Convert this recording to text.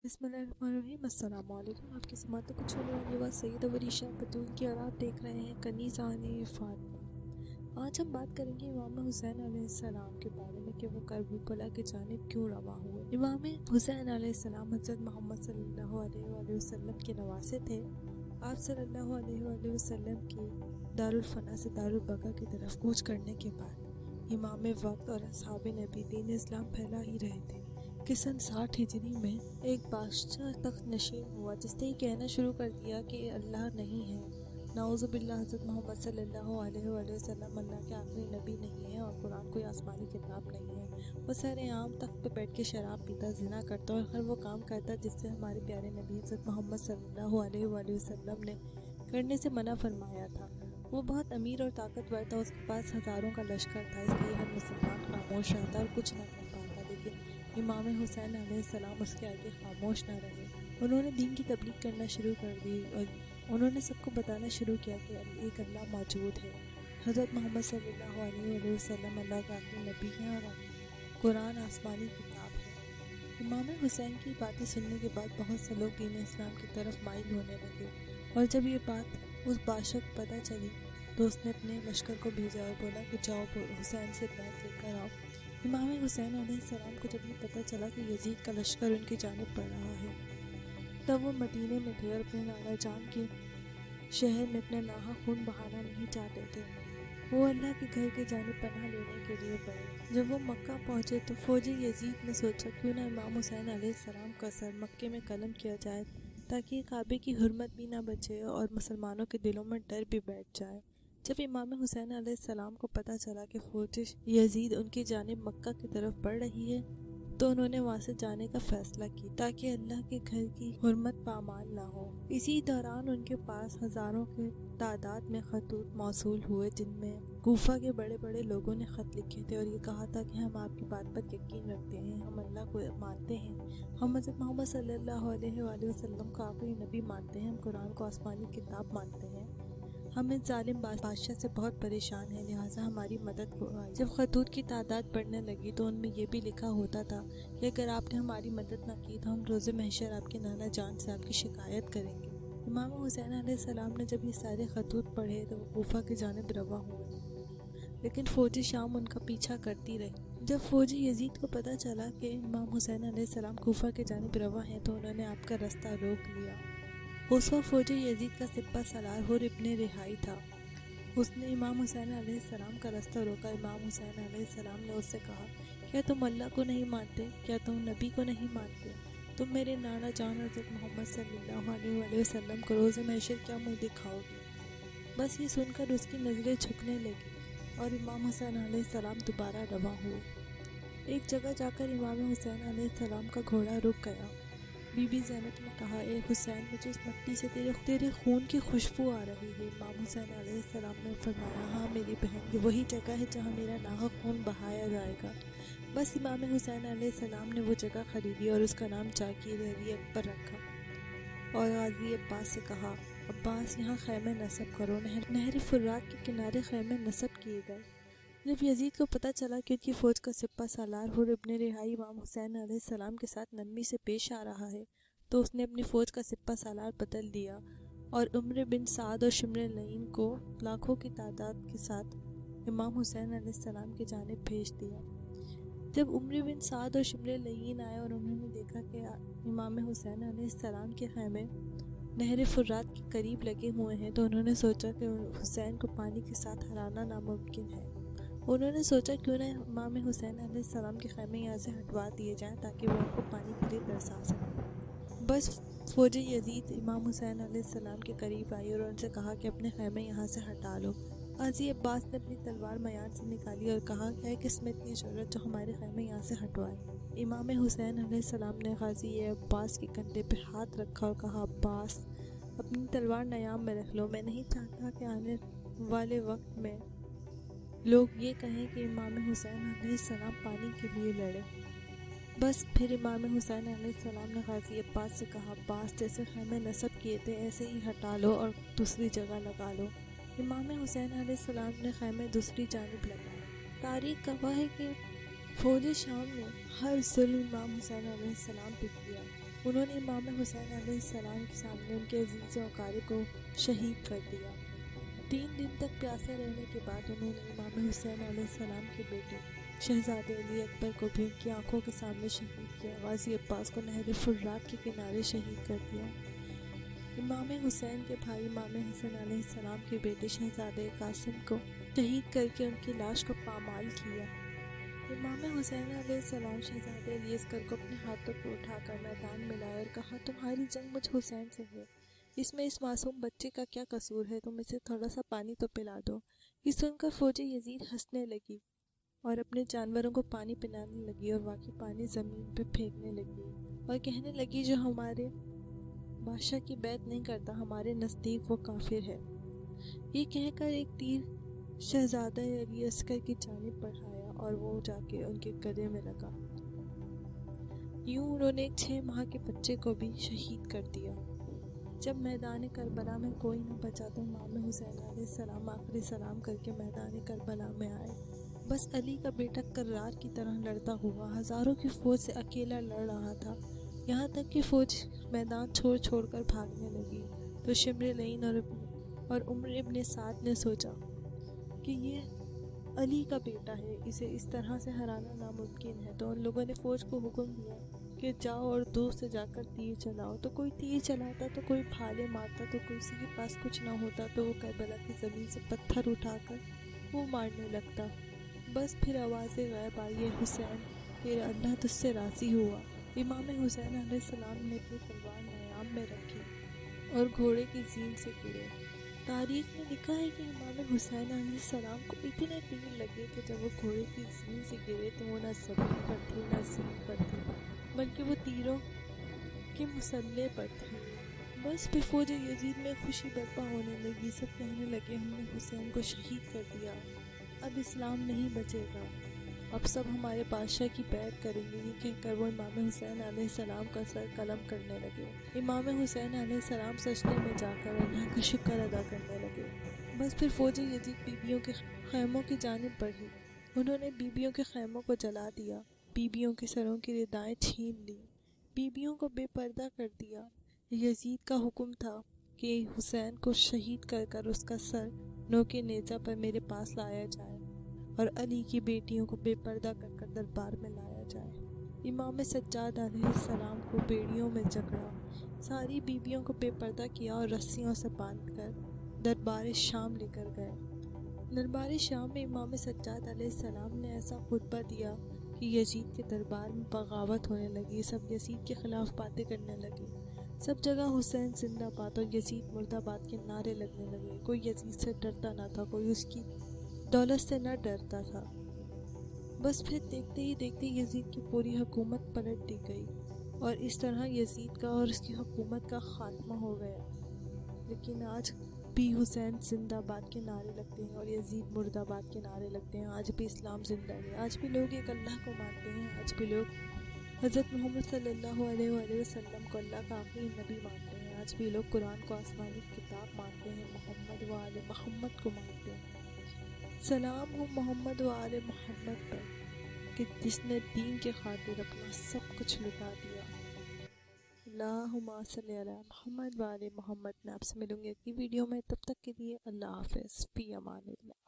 بسم اللہ الرحمن الرحیم۔ السلام علیکم۔ آپ کی سماعتوں کو چھونے والی آواز سید وریشہ بطول کی، اور آپ دیکھ رہے ہیں کنیزان فاطمہ۔ آج ہم بات کریں گے امام حسین علیہ السلام کے بارے میں کہ وہ کربلا کی جانب کیوں رواں ہوئے۔ امام حسین علیہ السلام حضرت محمد صلی اللہ علیہ وآلہ وسلم کے نواسے تھے۔ آپ صلی اللہ علیہ وآلہ وسلم کی دارالفنا سے دارالبقا کی طرف کوچ کرنے کے بعد امام وقت اور اصحاب نبی دین اسلام پھیلا ہی رہے تھے کہ سن 60 ہجری میں ایک بادشاہ تخت نشین ہوا جس نے یہ کہنا شروع کر دیا کہ اللہ نہیں ہے۔ نعوذ باللہ، حضرت محمد صلی اللہ علیہ وآلہ وسلم اللہ کے آخری نبی نہیں ہے اور قرآن کوئی آسمانی کتاب نہیں ہے۔ وہ سر عام تخت پہ بیٹھ کے شراب پیتا، زنا کرتا اور ہر وہ کام کرتا جس سے ہمارے پیارے نبی حضرت محمد صلی اللہ علیہ وآلہ وسلم نے کرنے سے منع فرمایا تھا۔ وہ بہت امیر اور طاقتور تھا، اس کے پاس ہزاروں کا لشکر تھا، اس لیے ہر مسلمان خاموش رہتا اور کچھ نہ کر پاتا، لیکن امام حسین علیہ السلام اس کے آگے خاموش نہ رہے۔ انہوں نے دین کی تبلیغ کرنا شروع کر دی اور انہوں نے سب کو بتانا شروع کیا کہ ایک اللہ موجود ہے، حضرت محمد صلی اللہ علیہ وآلہ وسلم اللہ کے آخری نبی ہیں اور قرآن آسمانی کتاب ہے۔ امام حسین کی باتیں سننے کے بعد بہت سے لوگ دین اسلام کی طرف مائل ہونے لگے، اور جب یہ بات اس بادشاہ کو پتہ چلی تو اس نے اپنے لشکر کو بھیجا اور بولا کہ جاؤ حسین سے بیعت لے کر آؤ۔ امام حسین علیہ السلام کو جب یہ پتہ چلا کہ یزید کا لشکر ان کی جانب بڑھ رہا ہے، تب وہ مدینے میں تھے اور اپنے نانا جان کے شہر میں اپنا ناحق خون بہانا نہیں چاہتے تھے۔ وہ اللہ کے گھر کی جانب پناہ لینے کے لیے بڑھے۔ جب وہ مکہ پہنچے تو فوج یزید نے سوچا کیوں نہ امام حسین علیہ السلام کا سر مکے میں قلم کیا جائے تاکہ کعبے کی حرمت بھی نہ بچے اور مسلمانوں کے دلوں میں ڈر بھی بیٹھ جائے۔ جب امام حسین علیہ السلام کو پتہ چلا کہ فوج یزید ان کی جانب مکہ کی طرف بڑھ رہی ہے تو انہوں نے وہاں سے جانے کا فیصلہ کی تاکہ اللہ کے گھر کی حرمت پامال نہ ہو۔ اسی دوران ان کے پاس ہزاروں کے تعداد میں خطوط موصول ہوئے جن میں کوفہ کے بڑے بڑے لوگوں نے خط لکھے تھے اور یہ کہا تھا کہ ہم آپ کی بات پر یقین رکھتے ہیں، ہم اللہ کو مانتے ہیں، ہم حضرت محمد صلی اللہ علیہ وآلہ وسلم کو آخری نبی مانتے ہیں، ہم قرآن کو آسمانی کتاب مانتے ہیں، ہم اس ظالم بادشاہ سے بہت پریشان ہیں، لہٰذا ہماری مدد کو آئے۔ جب خطوط کی تعداد بڑھنے لگی تو ان میں یہ بھی لکھا ہوتا تھا کہ اگر آپ نے ہماری مدد نہ کی تو ہم روز محشر آپ کے نانا جان سے آپ کی شکایت کریں گے۔ امام حسین علیہ السلام نے جب یہ سارے خطوط پڑھے تو وہ کوفہ کی جانب رواں ہوئے، لیکن فوج شام ان کا پیچھا کرتی رہی۔ جب فوج یزید کو پتہ چلا کہ امام حسین علیہ السلام کوفہ کی جانب رواں ہیں تو انہوں نے آپ کا رستہ روک لیا۔ اس وقت فوج یزید کا سپہ سالار حر ابن رہائی تھا، اس نے امام حسین علیہ السلام کا رستہ روکا۔ امام حسین علیہ السلام نے اس سے کہا، کیا تم اللہ کو نہیں مانتے؟ کیا تم نبی کو نہیں مانتے؟ تم میرے نانا جان حضرت محمد صلی اللہ علیہ وآلہ وسلم کو روز محشر کیا منہ دکھاؤ گے؟ بس یہ سن کر اس کی نظریں جھکنے لگی اور امام حسین علیہ السلام دوبارہ رواں ہوئے۔ ایک جگہ جا کر امام حسین علیہ السلام کا گھوڑا رک گیا۔ بی بی زینب نے کہا، اے حسین، مجھے اس مٹی سے تیرے خون کی خوشبو آ رہی ہے۔ امام حسین علیہ السلام نے فرمایا، ہاں میری بہن، یہ وہی جگہ ہے جہاں میرا ناحق خون بہایا جائے گا۔ بس امام حسین علیہ السلام نے وہ جگہ خریدی اور اس کا نام جاکیر علی اکبر رکھا اور غازی عباس سے کہا، عباس، یہاں خیمے نصب کرو۔ نہر فرات کے کنارے خیمے نصب کیے گئے۔ جب یزید کو پتہ چلا کہ ان کی فوج کا سپہ سالار حر ابن رہائی امام حسین علیہ السلام کے ساتھ نرمی سے پیش آ رہا ہے تو اس نے اپنی فوج کا سپہ سالار بدل دیا اور عمر بن سعد اور شمر لعین کو لاکھوں کی تعداد کے ساتھ امام حسین علیہ السلام کی جانب بھیج دیا۔ جب عمر بن سعد اور شمر لعین آئے اور انہوں نے دیکھا کہ امام حسین علیہ السلام کے خیمے نہر فرات کے قریب لگے ہوئے ہیں تو انہوں نے سوچا کہ حسین کو پانی کے ساتھ ہرانا ناممکن ہے۔ انہوں نے سوچا کیوں نہ امام حسین علیہ السلام کے خیمے یہاں سے ہٹوا دیے جائیں تاکہ وہ ان کو پانی کے لیے ترسا سکیں۔ بس فوج یزید امام حسین علیہ السلام کے قریب آئی اور ان سے کہا کہ اپنے خیمے یہاں سے ہٹا لو۔ غازی عباس نے اپنی تلوار میان سے نکالی اور کہا، ہے کس میں اتنی ضرورت جو ہمارے خیمے یہاں سے ہٹوائے؟ امام حسین علیہ السلام نے غازی عباس کے کندھے پہ ہاتھ رکھا اور کہا، عباس، اپنی تلوار نیام میں رکھ لو، میں نہیں چاہتا کہ آنے والے وقت میں لوگ یہ کہیں کہ امام حسین علیہ السلام پانی کے لیے لڑے۔ بس پھر امام حسین علیہ السلام نے غازی عباس سے کہا، عباس، جیسے خیمے نصب کیے تھے ایسے ہی ہٹا لو اور دوسری جگہ لگا لو۔ امام حسین علیہ السلام نے خیمے دوسری جانب لگائے۔ تاریخ گواہ ہے کہ فوج شام نے ہر ظلم امام حسین علیہ السلام پہ کیا، انہوں نے امام حسین علیہ السلام کے سامنے ان کے عزیز و اقارب کو شہید کر دیا۔ 3 دن تک پیاسے رہنے کے بعد انہوں نے امام حسین علیہ السلام کے بیٹے شہزادے علی اکبر کو بھی ان کی آنکھوں کے سامنے شہید کیا۔ غازی عباس کو نہر فرات کے کنارے شہید کر دیا۔ امام حسین کے بھائی امام حسن علیہ السلام کے بیٹے شہزادے قاسم کو شہید کر کے ان کی لاش کو پامال کیا۔ امام حسین علیہ السلام شہزادے علی اصغر کو اپنے ہاتھوں پہ اٹھا کر میدان میں لائے اور کہا، تمہاری جنگ مجھ حسین سے ہے، اس میں اس معصوم بچے کا کیا قصور ہے، تم اسے تھوڑا سا پانی تو پلا دو۔ یہ سن کر فوج یزید ہنسنے لگی اور اپنے جانوروں کو پانی پلانے لگی اور واقعی پانی زمین پہ پھینکنے لگی اور کہنے لگی، جو ہمارے بادشاہ کی بیعت نہیں کرتا ہمارے نزدیک وہ کافر ہے۔ یہ کہہ کر ایک تیر شہزادہ علی اصغر کی جانب بڑھایا اور وہ جا کے ان کے گلے میں لگا۔ یوں انہوں نے ایک 6 ماہ کے بچے کو بھی شہید کر دیا۔ جب میدان کربلا میں کوئی نہ بچا تو امام حسین علیہ السلام آخری سلام کر کے میدان کربلا میں آئے۔ بس علی کا بیٹا کرار کی طرح لڑتا ہوا ہزاروں کی فوج سے اکیلا لڑ رہا تھا، یہاں تک کہ فوج میدان چھوڑ چھوڑ کر بھاگنے لگی تو شمر لعین اور عمر ابن سعد نے سوچا کہ یہ علی کا بیٹا ہے، اسے اس طرح سے ہرانا ناممکن ہے، تو ان لوگوں نے فوج کو حکم دیا کہ جاؤ اور دور سے جا کر تیر چلاؤ۔ تو کوئی تیر چلاتا تو کوئی بھالے مارتا، تو کسی کے پاس کچھ نہ ہوتا تو وہ کربلا کی زمین سے پتھر اٹھا کر وہ مارنے لگتا۔ بس پھر آوازیں غیب آئی، حسین تیرا اللہ تجھ سے راضی ہوا۔ امام حسین علیہ السلام نے اپنی تلوار نیام میں رکھی اور گھوڑے کی زین سے گرے۔ تاریخ میں لکھا ہے کہ امام حسین علیہ السلام کو اتنے تیر لگے کہ جب وہ گھوڑے کی زین سے گرے تو وہ نہ زمین پر تھے نہ زین پر تھے، بلکہ وہ تیروں کے مسلح پر تھے۔ بس پھر فوج یزید میں خوشی برپا ہونے لگی، سب کہنے لگے ہم نے حسین کو شہید کر دیا، اب اسلام نہیں بچے گا، اب سب ہمارے بادشاہ کی بیعت کریں گے۔ یہ کہہ کر وہ امام حسین علیہ السلام کا سر قلم کرنے لگے۔ امام حسین علیہ السلام سجدے میں جا کر اللہ کا شکر ادا کرنے لگے۔ بس پھر فوج یزید بیبیوں کے خیموں کی جانب بڑھی، انہوں نے بیبیوں کے خیموں کو جلا دیا، بیبیوں کے سروں کی ردائیں چھین لی، بیبیوں کو بے پردہ کر دیا۔ یزید کا حکم تھا کہ حسین کو شہید کر کر اس کا سر نوک نیزہ پر میرے پاس لایا جائے اور علی کی بیٹیوں کو بے پردہ کر کر دربار میں لایا جائے۔ امام سجاد علیہ السلام کو بیڑیوں میں جکڑا، ساری بیبیوں کو بے پردہ کیا اور رسیوں سے باندھ کر دربار شام لے کر گئے۔ دربار شام میں امام سجاد علیہ السلام نے ایسا خطبہ دیا کہ یزید کے دربار میں بغاوت ہونے لگی، سب یزید کے خلاف باتیں کرنے لگے، سب جگہ حسین زندہ باد اور یزید مردہ باد کے نعرے لگنے لگے۔ کوئی یزید سے ڈرتا نہ تھا، کوئی اس کی دولت سے نہ ڈرتا تھا۔ بس پھر دیکھتے ہی دیکھتے یزید کی پوری حکومت پلٹ دی گئی اور اس طرح یزید کا اور اس کی حکومت کا خاتمہ ہو گیا۔ لیکن آج بھی حسین زندہ باد کے نعرے لگتے ہیں اور یزید مردہ باد کے نعرے لگتے ہیں، آج بھی اسلام زندہ ہے، آج بھی لوگ ایک اللہ کو مانتے ہیں، آج بھی لوگ حضرت محمد صلی اللہ علیہ وآلہ وسلم کو اللہ کا آخری نبی مانتے ہیں، آج بھی لوگ قرآن کو آسمانی کتاب مانتے ہیں، محمد و آل محمد کو مانتے ہیں۔ سلام ہو محمد و آل محمد پر کہ جس نے دین کے خاطر اپنا سب کچھ لٹا دیا۔ اللہم صلی علی محمد و آل محمد۔ میں آپ سے ملوں گی اگلی ویڈیو میں، تب تک کے لیے اللہ حافظ، فی امان اللہ۔